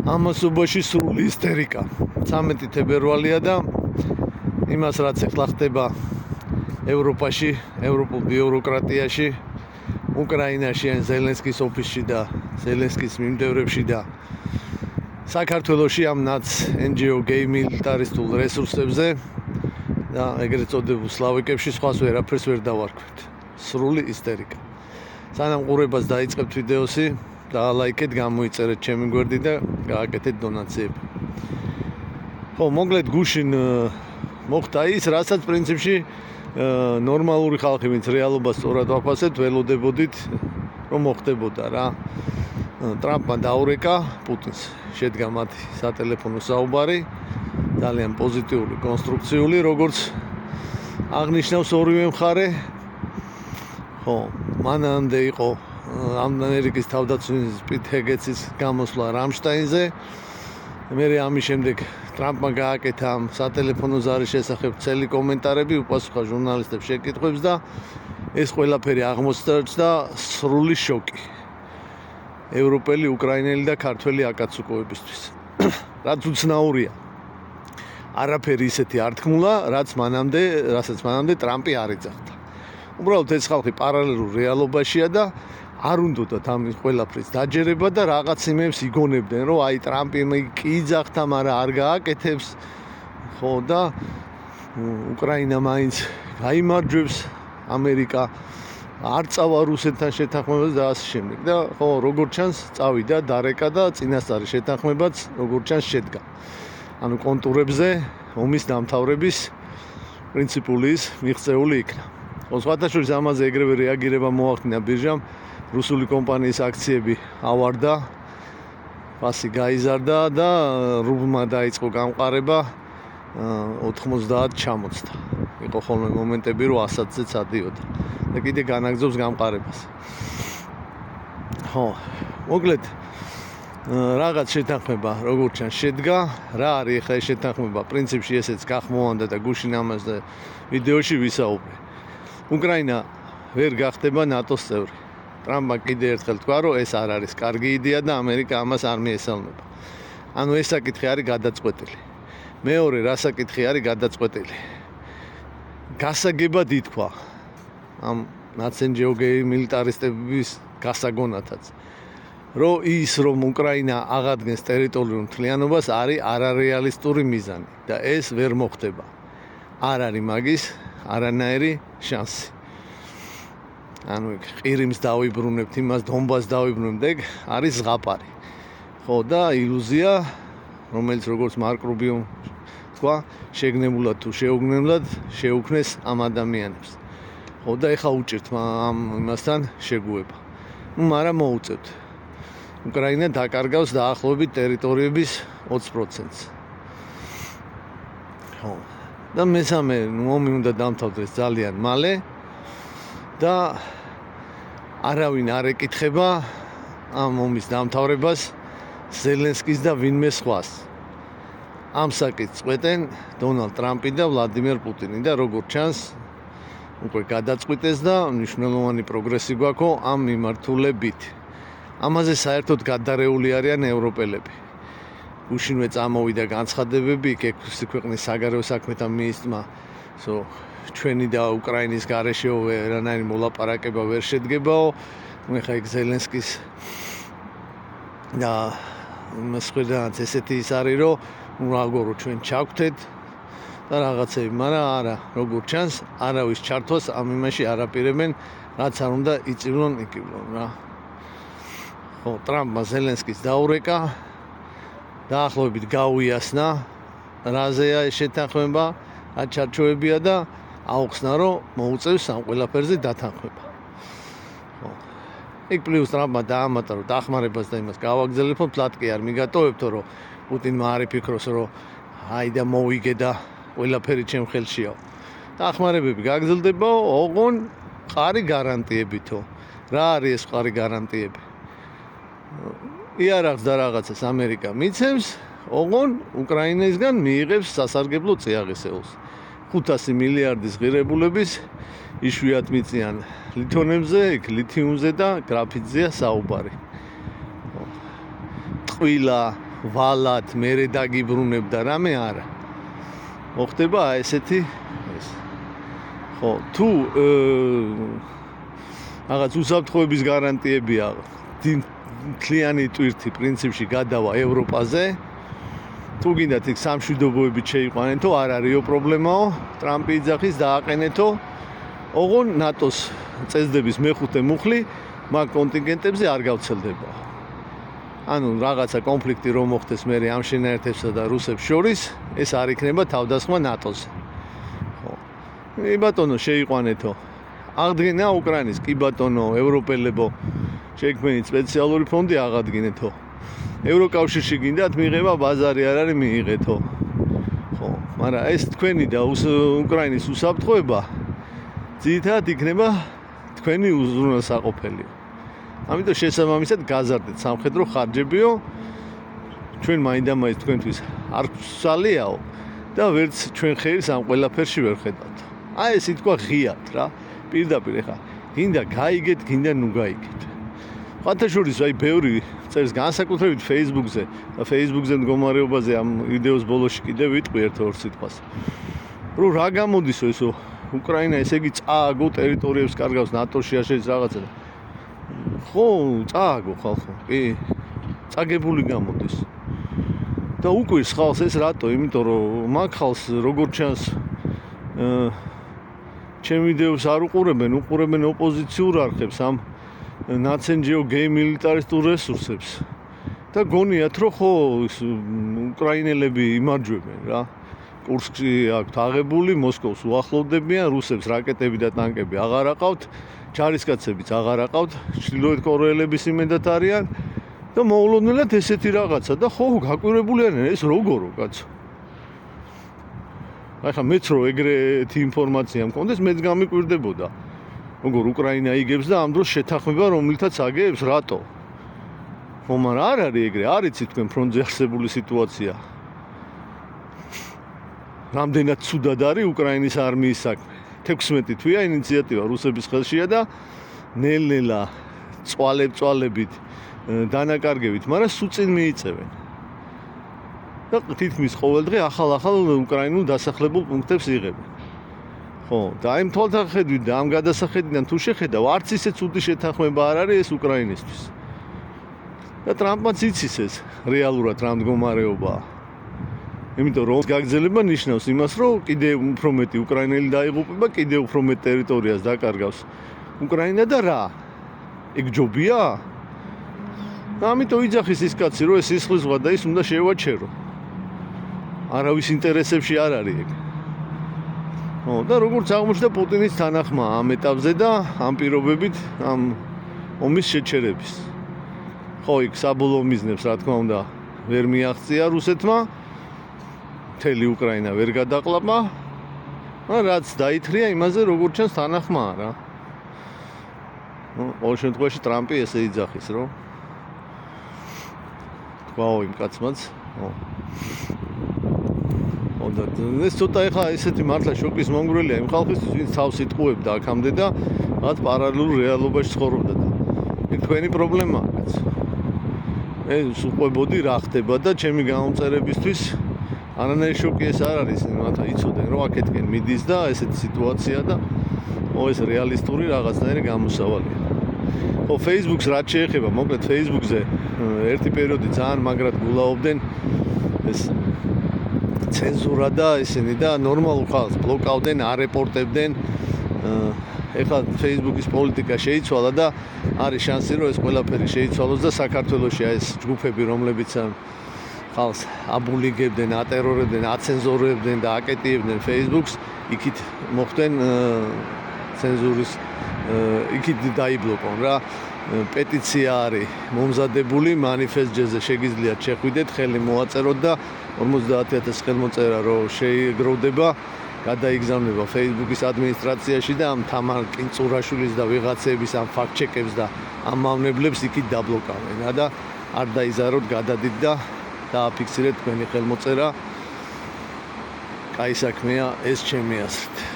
ამასობაში სრული ისტერიკა. 13 თებერვალია და იმას რაც ახლა ხდება ევროპაში, ევროპულ ბიუროკრატიაში, უკრაინაში ან ზელენსკის ოფისში და ზელენსკის მიმდევრებში და საქართველოში ამ ნაც NGO gay militaristul რესურსებზე და ეგრეთ წოდებულ სლავიკებში სხვას ვერაფერს ვერ დავარქვით. სრული ისტერიკა. სანამ ყურებას დაიწყებთ ვიდეოსი, დაალაიქეთ, გამოიწერეთ ჩემი გვერდი და გააკეთეთ დონაციები. ხო, მოკლედ გუშინ მოხდა ის, რასაც პრინციპში ნორმალური ხალხი, ვინც რეალობას სწორად ვაფასებთ, ველოდებოდით, რომ მოხდებოდა რა. ტრამპმა დაურეკა პუტინს, შედგა მათი სატელეფონო საუბარი, ძალიან პოზიტიური, კონსტრუქციული, როგორც აღნიშნავს ორივე მხარე. ხო, მანამდე იყო ამერიკის თავდაცვის პიტ ჰეგეტსის გამოსვლა რამშტაინზე. მერე ამის შემდეგ ტრამპმა გააკეთა ამ სატელეფონო ზარის შესახებ წელი კომენტარები, უპასუხა ჟურნალისტებს შეკითხვებს და ეს ყველაფერი აღმოჩნდა სრული შოკი ევროპელი, უკრაინელი და ქართველი აკაცუკოებისთვის. რაც უცნაურია. არაფერი ისეთი არ თქმულა, რასაც მანამდე ტრამპი არ ეძახდა. უბრალოდ ეს ხალხი პარალელურ რეალობაშია და არ უნდათ ამის ყველაფრის დაჯერება და რაღაც იმებს იგონებდნენ, რომ აი ტრამპი კი იძახდა, მაგრამ არ გააკეთებს. ხო და უკრაინა მაინც გაიმარჯვებს, ამერიკა არ წავა რუსეთთან შეთანხმებას და ასე შემდეგ. და ხო, როგორც ჩანს, წავიდა, დარეკა და წინასწარი შეთანხმებაც როგორც ჩანს შედგა. ანუ კონტურებზე ომის დამთავრების პრინციპული მიღწეული იქნა. ხო, სხვათა შორის ამაზე ეგრევე რეაგირება მოახდინა ბირჟამ. რუსული კომპანიის აქციები ავარდა, ფასი გაიზარდა და რუბლმა დაიწყო გამყარება 90 ჩამოწდა. იყო ხოლმე მომენტები, რომ 100-ზე წადიოდა და კიდე განაგრძობს გამყარებას. ხო, მოკლედ რაღაც შეთანხმება როგორც ჩანს შედგა. რა არის ახლა ეს შეთანხმება? პრინციპში ესეც გახმოვანდა და გუშინ ამაზე ვიდეოში ვისაუბრე. უკრაინა ვერ გახდება ნატოს წევრი. ტრამპმა კიდე ერთხელ თქვა, რომ ეს არ არის კარგი იდეა და ამერიკა ამას არ მიესალმება. ანუ ეს საკითხი არის გადაწყვეტილი. მეორე რა საკითხი არის გადაწყვეტილი? გასაგებად ითქვა ამ NGO gay militarisტების გასაგონათაც, რომ რომ უკრაინა აღადგენს ტერიტორიულ მთლიანობას არის არარეალისტური მიზანი და ეს ვერ მოხდება. არ არის მაგის არანაირი შანსი. ანუ ყირიმს დავიბრუნებთ, იმას დონბასს დავიბრუნებთ, ეგ არის ზღაპარი. ხო და iluzია, რომელიც როგორც მარკ რუბიომ თქვა, შეგნებულად თუ შეუგნებლად შეუქმნეს ამ ადამიანებს. ხო და ეხა უჭირთ ამ იმასთან შეგუება. მაგრამ მოუწევთ. უკრაინა დაკარგავს დაახლოებით ტერიტორიების 20%-ს. ხო. და მესამე ომი უნდა დამთავრდეს ძალიან მალე და არავინ არ ეკითხება ამ ომის დამთავრებას ზელენსკის და ვინმე სხვას. ამ საკითხს წყვეტენ დონალდ ტრამპი და ვლადიმერ პუტინი და როგორც ჩანს უკვე გადაწყვიტეს და მნიშვნელოვანი პროგრესი გვაქვს ამ მიმართულებით. ამაზე საერთოდ გადარეული არიან ევროპელები. უშინვე წამოვიდა განცხადებები ექვსი ქვეყნის საგარეო საქმეთა მინისტრმა, ჩვენი და უკრაინის გარეშეო ვერანაირი მოლაპარაკება ვერ შედგებაო. ეხლა იქ ზელენსკის და მსხვერპლად ესეთი ის არის, რომ როგორ ჩვენ ჩავხვდეთ და რაღაცები, მაგრამ არა, როგორც ჩანს, არავის ჩართვას ამ იმაში არ აპირებენ, რაც არ უნდა იწივლონ იკივლონ რა. ხო, ტრამპმა ზელენსკის დაურეკა, დაახლოებით გაუიასნა, რაზეა ეს შეთანხმება, რა ჩარჩოებია და აუხსნა, რომ მოუწევს ამ ყველაფერზე დათანხმება. ხო. იქ პლუს ტრამპმა დაამატა, რომ დახმარებას და იმას გავაგზავნებთ, ფლატ კი არ მიგატოვებთო, რომ პუტინმა არ იფიქროს, რომ აი და მოვიგე და ყველაფერი ჩემ ხელშიაო. დახმარებები გაგრძელდებაო, ოღონ ყარი გარანტიებითო. რა არის ეს ყარი გარანტიები? იარაღს და რაღაცას ამერიკა მიცემს, ოღონ უკრაინისგან მიიღებს სასარგებლო წიაღისეულს. 500 მილიარდის ღირებულების იშვიათ მიწიან ლითონებზე, ლითიუმზე და გრაფიტზეა საუბარი. ტყვილა, ვალად მერე დაგიბრუნებ და რამე არა. მოხდება ესეთი ეს. ხო, თუ რაღაც უსაფრთხოების გარანტიებია მთლიანი ტვირთი პრინციპში გადავა ევროპაზე. თუ გინდათ იქ სამშვიდობოებით შეიყვანეთო, არ არისო პრობლემაო, ტრამპი იძახის დააყენეთო. ოღონ ნატოს წესდების მეხუთე მუხლი მაგ კონტინგენტებზე არ გავცელდება. ანუ რაღაცა კონფლიქტი რომ მოხდეს მერე ამ შენაერთებსა და რუსებს შორის, ეს არ იქნება თავდასხმა ნატოზე. ხო. ბატონო შეიყვანეთო. აღდგენა უკრაინის, კი ბატონო, ევროპელებო, შექმნით სპეციალური ფონდი აღადგინეთო. ევროკავშირში გინდათ მიღება ბაზარი არ არის მიიღეთო. ხო, მაგრამ ეს თქვენი და უკრაინის უსაფრთხოება ძირითადად იქნება თქვენი უზრუნველსაყოფელი. ამიტომ შესაბამისად გაზარდეთ სამხედრო ხარჯებიო. ჩვენ მაინდა-მაინც თქვენთვის არ გვსალიაო და ვერც ჩვენ ხერს ამ ყველაფერში ვერ ხედავთ. აი ეს თქვა ღიად რა. პირდაპირ ეხა გინდა გაიგეთ, გინდა ნუ გაიგეთ. ხათაშორის აი ბევრი წერს განსაკუთრებით Facebook-ზე და Facebook-ზე მდგომარეობაზე ამ ვიდეოს ბოლოში კიდევ ვიტყვი ერთ-ორ სიტყვას. რომ რა გამოდისო ესო უკრაინა ესე იგი წააგო ტერიტორიებს კარგავს ნატოშიაშეც რაღაცა. ხო, წააგო ხალხო. კი. წაგებული გამოდის. და უკვირს ხალხს ეს რატო? იმიტომ რომ მაგ ხალხს როგორც ჩანს ჩემ ვიდეოს არ უყურებენ ოპოზიციურ არხებს ამ ნაცენჯეო გეი მილიტარისტულ რესურსებს. და გონიათ რომ ხო უკრაინელები იმარჯვებენ რა. კურსკი აქვთ აღებული, მოსკოვს უახლოვდებიან, რუსებს რაკეტები და ტანკები აღარ აყავთ, ჯარისკაცებიც აღარ აყავთ, ჩრდილოეთ კორეელების იმედად არიან და მოულოდნელად ესეთი რაღაცა და ხო გაკვირებული არიან ეს როგორო კაცო. ახლა მეც რო ეგრეთი ინფორმაცია მქონდეს, მეც გამიკვირდებოდა. როგორ უკრაინა იგებს და ამ დროს შეთანხმება რომელთაც აგებს რატო? ხო, მაგრამ არ არის ეგრე, არ იცით თქვენ ფრონტზე არსებული სიტუაცია. რამდენად ცუდად არის უკრაინის არმიის საქმე. 16 თვეა ინიციატივა რუსების ხელშია და ნელ-ნელა წვალებით დანაკარგებით, მაგრამ სუწინ მიიწევენ. და თითქმის ყოველ დღე ახალ უკრაინულ დასახლებულ პუნქტებს იღებენ. ხო, და აი თვალთახედვით და ამ გადასახედიდან თუ შეხედავ, არც ისე ცუდი შეთანხმება არ არის ეს უკრაინისთვის. და ტრამპმაც იცის ეს რეალურად რა მდგომარეობაა. იმიტომ რომ გაგრძელება ნიშნავს იმას, რომ კიდევ უფრო მეტი უკრაინელი დაიღუპება, კიდევ უფრო მეტ ტერიტორიას დაკარგავს უკრაინა და რა? ეგ ჯობია? ამიტომ იძახის ის კაცი, რომ ეს სისხლისღვა და ის უნდა შევაჩერო. არავის ინტერესებში არ არის ეგ. ხო, და როგორც აღმოჩნდა პუტინის თანახმა ამ ეტაპზე და ამ პირობებით ამ ომის შეჩერების. ხო, იქ საბოლოო მიზნებს რა თქმა უნდა ვერ მიაღწია რუსეთმა. მთელი უკრაინა ვერ გადაყლაპა. რაც დაითრია იმაზე როგორც ჩანს თანახმაა რა. ყოველ შემთხვევაში ტრამპი ესე იძახის, რომ თქვაო იმ კაცმაც. და ეს ცოტა ეხა ესეთი მართლა შოკის მომგვრელია იმ ხალხისთვის, ვინც თავს იტყუებდა აქამდე და მათ პარალელურ რეალობაში ცხოვრობდა და ეს თქვენი პრობლემაა კაცო. ეს უყვებოდი რა ხდება და ჩემი გამომწერებისთვის არანაირი შოკი ეს არ არის, მათა იცოდნენ რომ აქეთკენ მიდის და ესეთი სიტუაცია და ეს რეალისტური რაღაცნაირი გამოსავალია. ხო, Facebook-ს რაც შეეხება, მოკლედ Facebook-ზე ერთი პერიოდი ძალიან მაგრად გულაობდნენ ეს ცენზურა და ისინი და ნორმალურ ხალხს ბლოკავდნენ, არეპორტებდნენ. ეხლა Facebook-ის პოლიტიკა შეიცვალა და არის შანსი რომ ეს ყველაფერი შეიცვალოს და საქართველოში ეს ჯგუფები რომლებიც ხალხს აბულიგებდნენ, ატერორებდნენ, აცენზურებდნენ და აკეტიებდნენ Facebook-ს, იქით მოხდნენ ცენზურის იქით დაიბლოკონ რა. პეტიცია არის მომზადებული, მანიფესტზე შეგიძლიათ შეხვიდეთ, ხელი მოაწეროთ და 50000 ხელმოწერა რომ შეიგროვდება, გადაიგზავნება Facebook-ის ადმინისტრაციაში და ამ თამარ კინწურაშვილის და ვიღაცების ამ ფაქტ-ჩეკებს და ამ მავნებლებს იქით დაბლოკავენ და არ დაიზაროთ, გადადით და დააფიქსირეთ თქვენი ხელმოწერა. კაი საქმეა ეს ჩემი აზრით.